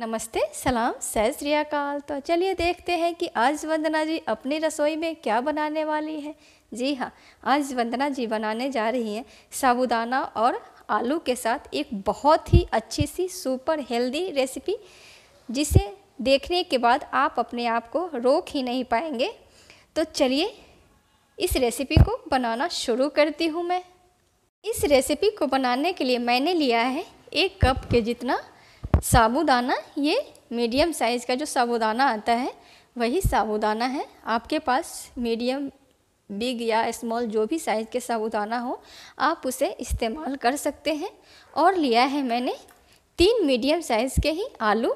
नमस्ते, सलाम, सत श्री अकाल। तो चलिए देखते हैं कि आज वंदना जी अपनी रसोई में क्या बनाने वाली है। जी हाँ, आज वंदना जी बनाने जा रही हैं साबूदाना और आलू के साथ एक बहुत ही अच्छी सी सुपर हेल्दी रेसिपी, जिसे देखने के बाद आप अपने आप को रोक ही नहीं पाएंगे। तो चलिए इस रेसिपी को बनाना शुरू करती हूँ मैं। इस रेसिपी को बनाने के लिए मैंने लिया है 1 कप के जितना साबूदाना। ये मीडियम साइज़ का जो साबूदाना आता है वही साबूदाना है। आपके पास मीडियम, बिग या स्मॉल जो भी साइज़ के साबूदाना हो आप उसे इस्तेमाल कर सकते हैं। और लिया है मैंने 3 मीडियम साइज़ के ही आलू।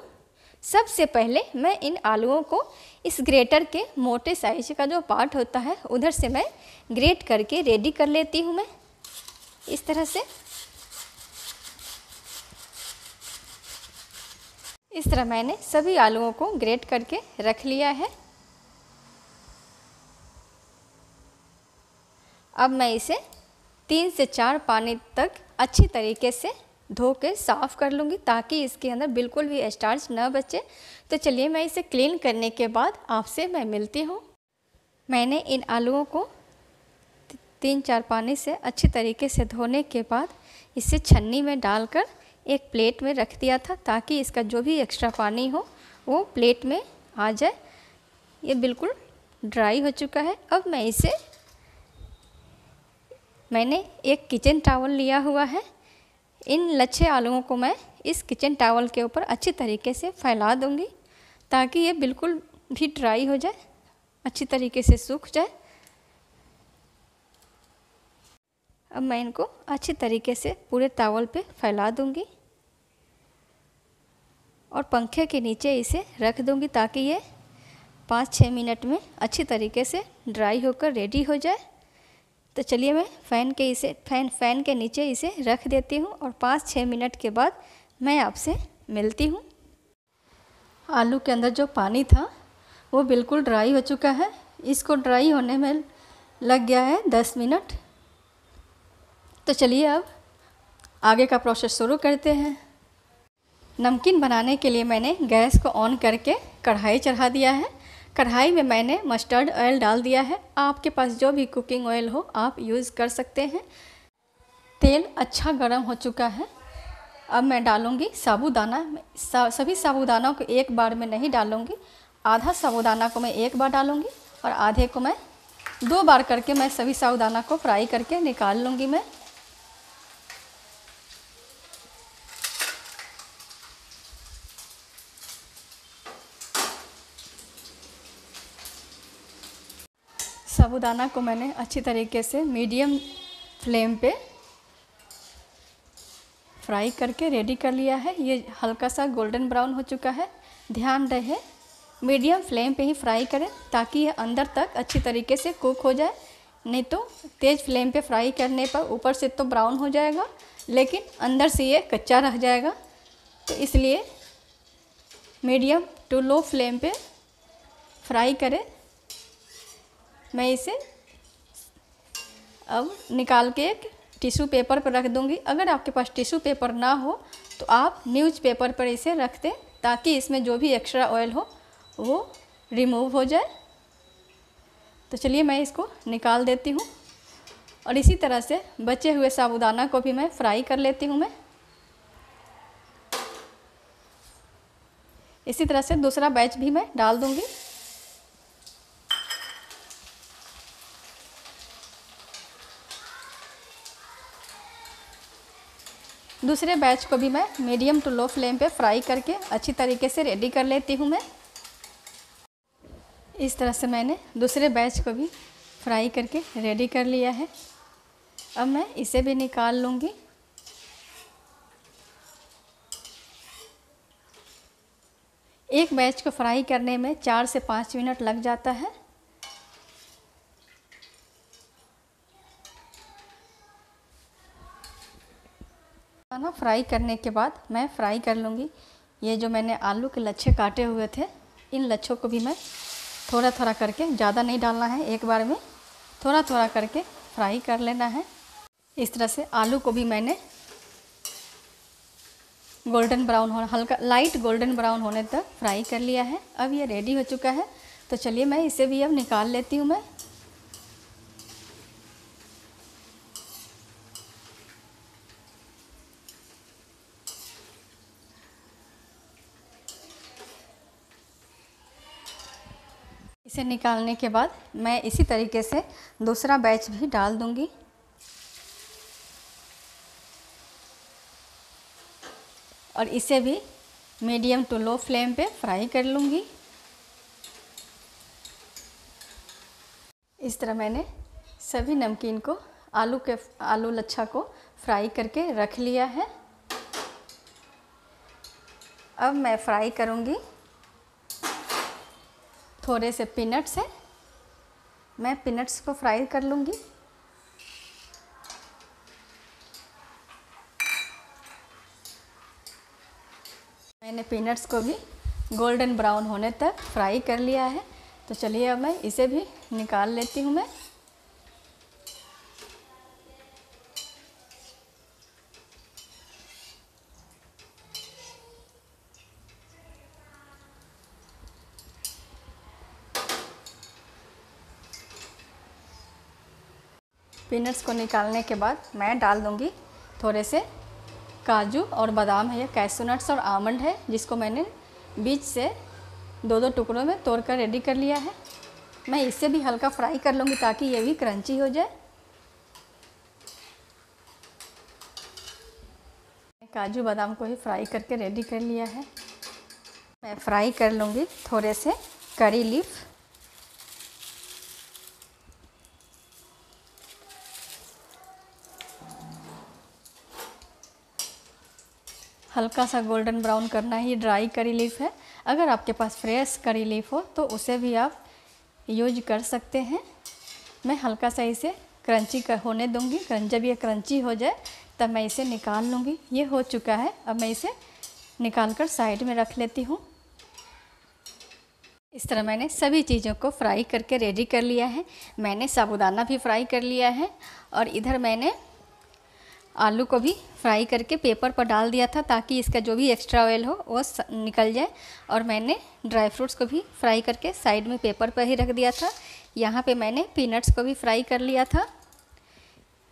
सबसे पहले मैं इन आलूओं को इस ग्रेटर के मोटे साइज का जो पार्ट होता है उधर से मैं ग्रेट करके रेडी कर लेती हूँ। मैं इस तरह से इस तरह मैंने सभी आलूओं को ग्रेट करके रख लिया है। अब मैं इसे 3 से 4 पानी तक अच्छी तरीके से धो के साफ़ कर लूँगी ताकि इसके अंदर बिल्कुल भी स्टार्च न बचे। तो चलिए मैं इसे क्लीन करने के बाद आपसे मैं मिलती हूँ। मैंने इन आलूओं को 3-4 पानी से अच्छी तरीके से धोने के बाद इसे छन्नी में डालकर एक प्लेट में रख दिया था ताकि इसका जो भी एक्स्ट्रा पानी हो वो प्लेट में आ जाए। ये बिल्कुल ड्राई हो चुका है। अब मैंने एक किचन टॉवल लिया हुआ है। इन लच्छे आलूओं को मैं इस किचन टॉवल के ऊपर अच्छी तरीके से फैला दूंगी ताकि ये बिल्कुल भी ड्राई हो जाए, अच्छी तरीके से सूख जाए। अब मैं इनको अच्छी तरीके से पूरे टॉवल पे फैला दूंगी और पंखे के नीचे इसे रख दूंगी ताकि ये 5-6 मिनट में अच्छी तरीके से ड्राई होकर रेडी हो जाए। तो चलिए मैं फैन के नीचे इसे रख देती हूँ और 5-6 मिनट के बाद मैं आपसे मिलती हूँ। आलू के अंदर जो पानी था वो बिल्कुल ड्राई हो चुका है। इसको ड्राई होने में लग गया है 10 मिनट। तो चलिए अब आगे का प्रोसेस शुरू करते हैं। नमकीन बनाने के लिए मैंने गैस को ऑन करके कढ़ाई चढ़ा दिया है। कढ़ाई में मैंने मस्टर्ड ऑयल डाल दिया है। आपके पास जो भी कुकिंग ऑयल हो आप यूज़ कर सकते हैं। तेल अच्छा गर्म हो चुका है। अब मैं डालूँगी साबूदाना। सभी साबूदाना को एक बार में नहीं डालूँगी। आधा साबूदाना को मैं एक बार डालूँगी और आधे को मैं 2 बार करके मैं सभी साबूदाना को फ्राई करके निकाल लूँगी। मैं साबूदाना को मैंने अच्छी तरीके से मीडियम फ्लेम पे फ्राई करके रेडी कर लिया है। ये हल्का सा गोल्डन ब्राउन हो चुका है। ध्यान रहे मीडियम फ्लेम पे ही फ्राई करें ताकि ये अंदर तक अच्छी तरीके से कुक हो जाए। नहीं तो तेज़ फ्लेम पे फ्राई करने पर ऊपर से तो ब्राउन हो जाएगा लेकिन अंदर से ये कच्चा रह जाएगा। तो इसलिए मीडियम टू लो फ्लेम पे फ्राई करें। मैं इसे अब निकाल के एक टिश्यू पेपर पर रख दूंगी। अगर आपके पास टिश्यू पेपर ना हो तो आप न्यूज़ पेपर पर इसे रख दें ताकि इसमें जो भी एक्स्ट्रा ऑयल हो वो रिमूव हो जाए। तो चलिए मैं इसको निकाल देती हूँ और इसी तरह से बचे हुए साबूदाना को भी मैं फ्राई कर लेती हूँ। मैं इसी तरह से दूसरा बैच भी मैं डाल दूँगी। दूसरे बैच को भी मैं मीडियम टू लो फ्लेम पे फ्राई करके अच्छी तरीके से रेडी कर लेती हूँ। मैं इस तरह से मैंने दूसरे बैच को भी फ्राई करके रेडी कर लिया है। अब मैं इसे भी निकाल लूँगी। एक बैच को फ्राई करने में 4 से 5 मिनट लग जाता है। खाना फ्राई करने के बाद मैं फ्राई कर लूँगी। ये जो मैंने आलू के लच्छे काटे हुए थे इन लच्छों को भी मैं थोड़ा थोड़ा करके, ज़्यादा नहीं डालना है, एक बार में थोड़ा थोड़ा करके फ्राई कर लेना है। इस तरह से आलू को भी मैंने गोल्डन ब्राउन होना, हल्का लाइट गोल्डन ब्राउन होने तक फ्राई कर लिया है। अब ये रेडी हो चुका है, तो चलिए मैं इसे भी अब निकाल लेती हूँ मैं। इसे निकालने के बाद मैं इसी तरीके से दूसरा बैच भी डाल दूंगी। और इसे भी मीडियम टू लो फ्लेम पे फ्राई कर लूँगी। इस तरह मैंने सभी नमकीन को आलू लच्छा को फ्राई करके रख लिया है। अब मैं फ्राई करूँगी थोड़े से पीनट्स है, मैं पीनट्स को फ्राई कर लूँगी। मैंने पीनट्स को भी गोल्डन ब्राउन होने तक फ्राई कर लिया है, तो चलिए अब मैं इसे भी निकाल लेती हूँ मैं। पीनट्स को निकालने के बाद मैं डाल दूँगी थोड़े से काजू और बादाम है, या कैशू नट्स और आमंड है, जिसको मैंने बीच से दो दो टुकड़ों में तोड़ कर रेडी कर लिया है। मैं इसे भी हल्का फ्राई कर लूँगी ताकि ये भी क्रंची हो जाए। काजू बादाम को ही फ्राई करके रेडी कर लिया है। मैं फ्राई कर लूँगी थोड़े से करी लीफ, हल्का सा गोल्डन ब्राउन करना है। ये ड्राई करी लीफ है, अगर आपके पास फ्रेश करी लीफ हो तो उसे भी आप यूज कर सकते हैं। मैं हल्का सा इसे क्रंची होने दूंगी। जब ये क्रंची हो जाए तब मैं इसे निकाल लूँगी। ये हो चुका है, अब मैं इसे निकाल कर साइड में रख लेती हूँ। इस तरह मैंने सभी चीज़ों को फ्राई करके रेडी कर लिया है। मैंने साबूदाना भी फ्राई कर लिया है, और इधर मैंने आलू को भी फ्राई करके पेपर पर डाल दिया था ताकि इसका जो भी एक्स्ट्रा ऑयल हो वो निकल जाए। और मैंने ड्राई फ्रूट्स को भी फ्राई करके साइड में पेपर पर ही रख दिया था। यहाँ पे मैंने पीनट्स को भी फ्राई कर लिया था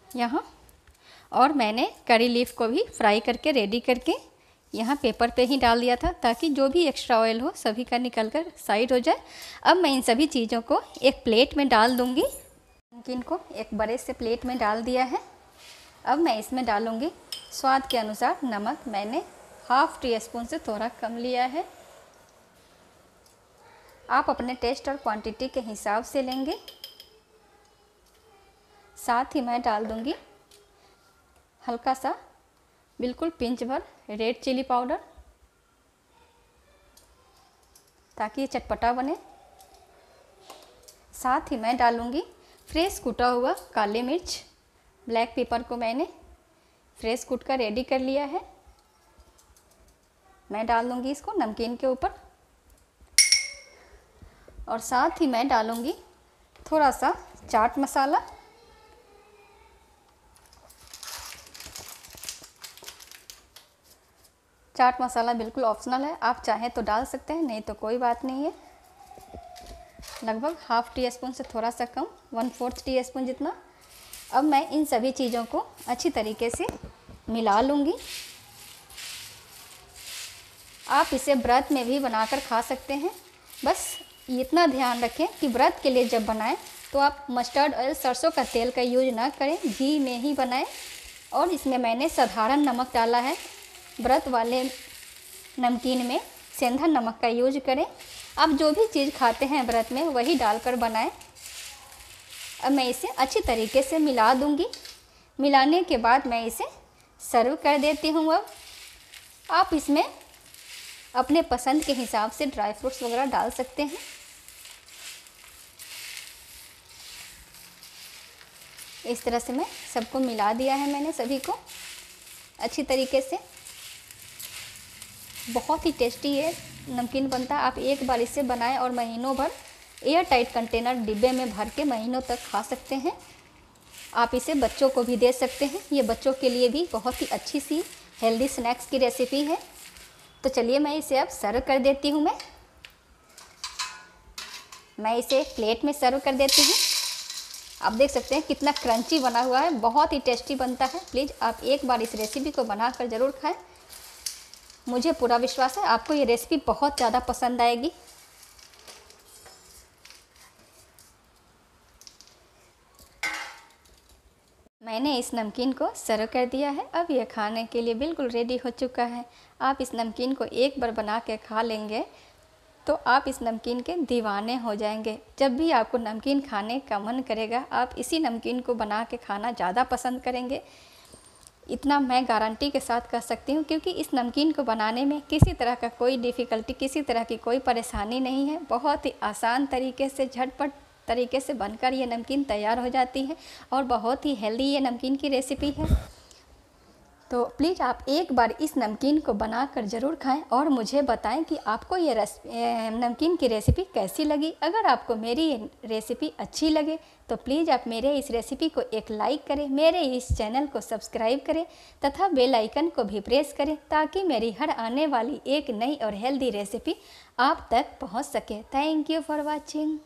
यहाँ, और मैंने करी लीफ को भी फ्राई करके रेडी करके यहाँ पेपर पे ही डाल दिया था ताकि जो भी एक्स्ट्रा ऑयल हो सभी का निकल कर साइड हो जाए। अब मैं इन सभी चीज़ों को एक प्लेट में डाल दूँगी। नमकीन को एक बड़े से प्लेट में डाल दिया है। अब मैं इसमें डालूँगी स्वाद के अनुसार नमक। मैंने हाफ टी स्पून से थोड़ा कम लिया है। आप अपने टेस्ट और क्वांटिटी के हिसाब से लेंगे। साथ ही मैं डाल दूँगी हल्का सा, बिल्कुल पिंच भर रेड चिली पाउडर, ताकि ये चटपटा बने। साथ ही मैं डालूँगी फ्रेश कूटा हुआ काली मिर्च। ब्लैक पेपर को मैंने फ्रेश कूट कर रेडी कर लिया है। मैं डाल दूँगी इसको नमकीन के ऊपर, और साथ ही मैं डालूँगी थोड़ा सा चाट मसाला। चाट मसाला बिल्कुल ऑप्शनल है, आप चाहें तो डाल सकते हैं, नहीं तो कोई बात नहीं है। लगभग हाफ टी स्पून से थोड़ा सा कम, 1/4 टी स्पून जितना। अब मैं इन सभी चीज़ों को अच्छी तरीके से मिला लूँगी। आप इसे व्रत में भी बनाकर खा सकते हैं। बस इतना ध्यान रखें कि व्रत के लिए जब बनाएं तो आप मस्टर्ड ऑयल, सरसों का तेल का यूज ना करें, घी में ही बनाएं। और इसमें मैंने साधारण नमक डाला है। व्रत वाले नमकीन में सेंधा नमक का यूज करें। आप जो भी चीज़ खाते हैं व्रत में वही डालकर बनाएं। अब मैं इसे अच्छी तरीके से मिला दूंगी। मिलाने के बाद मैं इसे सर्व कर देती हूँ। अब आप इसमें अपने पसंद के हिसाब से ड्राई फ्रूट्स वगैरह डाल सकते हैं। इस तरह से मैं सबको मिला दिया है मैंने सभी को अच्छी तरीके से। बहुत ही टेस्टी ये नमकीन बनता है। आप एक बार इसे बनाएं और महीनों भर एयर टाइट कंटेनर डिब्बे में भर के महीनों तक खा सकते हैं। आप इसे बच्चों को भी दे सकते हैं। ये बच्चों के लिए भी बहुत ही अच्छी सी हेल्दी स्नैक्स की रेसिपी है। तो चलिए मैं इसे अब सर्व कर देती हूँ। मैं इसे प्लेट में सर्व कर देती हूँ। आप देख सकते हैं कितना क्रंची बना हुआ है, बहुत ही टेस्टी बनता है। प्लीज़ आप एक बार इस रेसिपी को बनाकर ज़रूर खाएं। मुझे पूरा विश्वास है आपको ये रेसिपी बहुत ज़्यादा पसंद आएगी। मैंने इस नमकीन को सर्व कर दिया है। अब यह खाने के लिए बिल्कुल रेडी हो चुका है। आप इस नमकीन को एक बार बना के खा लेंगे तो आप इस नमकीन के दीवाने हो जाएंगे। जब भी आपको नमकीन खाने का मन करेगा आप इसी नमकीन को बना के खाना ज़्यादा पसंद करेंगे। इतना मैं गारंटी के साथ कह सकती हूँ, क्योंकि इस नमकीन को बनाने में किसी तरह का कोई डिफ़िकल्टी, किसी तरह की कोई परेशानी नहीं है। बहुत ही आसान तरीके से, झटपट तरीके से बनकर ये नमकीन तैयार हो जाती है और बहुत ही हेल्दी ये नमकीन की रेसिपी है। तो प्लीज़ आप एक बार इस नमकीन को बनाकर ज़रूर खाएं और मुझे बताएं कि आपको ये नमकीन की रेसिपी कैसी लगी। अगर आपको मेरी ये रेसिपी अच्छी लगे तो प्लीज़ आप मेरे इस रेसिपी को एक लाइक करें, मेरे इस चैनल को सब्सक्राइब करें तथा बेल आइकन को भी प्रेस करें, ताकि मेरी हर आने वाली एक नई और हेल्दी रेसिपी आप तक पहुंच सके। Thank you for watching.